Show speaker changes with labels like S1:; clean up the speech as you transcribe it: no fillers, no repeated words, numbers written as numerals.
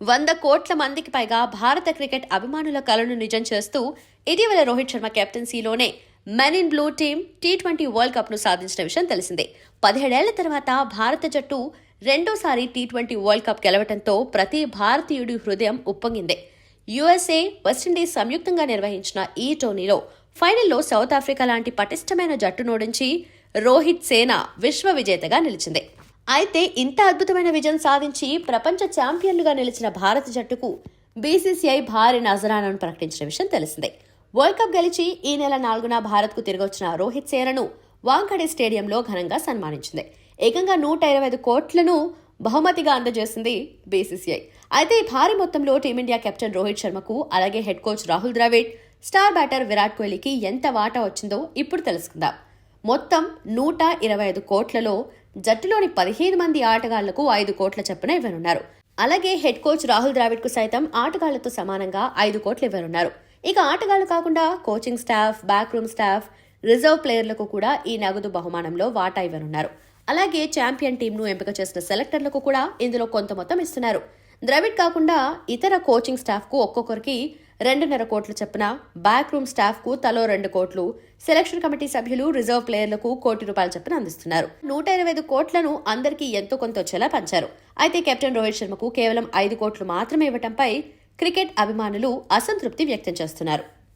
S1: 100 కోట్ల మందికి పైగా భారత క్రికెట్ అభిమానుల కలను నిజం చేస్తూ ఇటీవల రోహిత్ శర్మ కెప్టెన్సీలోనే మెన్ ఇన్ బ్లూ టీం టీ20 వరల్డ్ కప్ ను సాధించిన విషయం తెలిసిందే. 17 ఏళ్ల తర్వాత భారత జట్టు రెండోసారి టీ20 వరల్డ్ కప్ గెలవడంతో ప్రతి భారతీయుడి హృదయం ఉప్పొంగింది. యుఎస్ఏ, వెస్టిండీస్ సంయుక్తంగా నిర్వహించిన ఈ టోర్నీలో ఫైనల్లో సౌత్ ఆఫ్రికా లాంటి పటిష్టమైన జట్టునోడించి రోహిత్ సేన విశ్వ విజేతగా నిలిచింది. అయితే ఇంత అద్భుతమైన విజయం సాధించి ప్రపంచ ఛాంపియన్లుగా నిలిచిన భారత జట్టుకు బీసీసీఐ భారీ నజరానాను ప్రకటించిన విషయం తెలిసిందే. వరల్డ్ కప్ గెలిచి ఈ నెల 4న భారత్కు తిరిగొచ్చిన రోహిత్ సేనను వాంఖడే స్టేడియంలో ఘనంగా సన్మానించింది. ఏకంగా 125 కోట్లను బహుమతిగా అందజేసింది బీసీసీఐ. అయితే ఈ భారీ మొత్తంలో టీమిండియా కెప్టెన్ రోహిత్ శర్మకు, అలాగే head coach Rahul Dravid, star batter Virat కోహ్లీకి ఎంత వాటా వచ్చిందో ఇప్పుడు తెలుసుకుందాం. మొత్తం 125 కోట్లలో జట్టులోని 15 మంది ఆటగాళ్లకు 5 కోట్ల చొప్పున ఇవ్వనున్నారు. అలాగే హెడ్ కోచ్ రాహుల్ ద్రావిడ్ కు సైతం ఆటగాళ్లతో సమానంగా 5 కోట్లు ఇవ్వనున్నారు. ఇక ఆటగాళ్లు కాకుండా coaching staff, back room staff, reserve ప్లేయర్లకు కూడా ఈ నగదు బహుమానంలో వాటా ఇవ్వనున్నారు. అలాగే ఛాంపియన్ టీంను ఎంపిక చేసిన సెలెక్టర్లకు కూడా ఇందులో కొంత మొత్తం ఇస్తున్నారు. ద్రవిడ్ కాకుండా ఇతర కోచింగ్ స్టాఫ్ కు ఒక్కొక్కరికి 2.5 కోట్ల చొప్పున, బ్యాక్ రూమ్ స్టాఫ్ కు తలో 2 కోట్లు, సెలక్షన్ కమిటీ సభ్యులు, రిజర్వ్ ప్లేయర్లకు ₹1 కోటి చొప్పున అందిస్తున్నారు. 125 కోట్లను అందరికీ ఎంతో కొంత వచ్చేలా పంచారు. అయితే కెప్టెన్ రోహిత్ శర్మకు కేవలం 5 కోట్లు మాత్రమే ఇవ్వటంపై క్రికెట్ అభిమానులు అసంతృప్తి వ్యక్తం చేస్తున్నారు.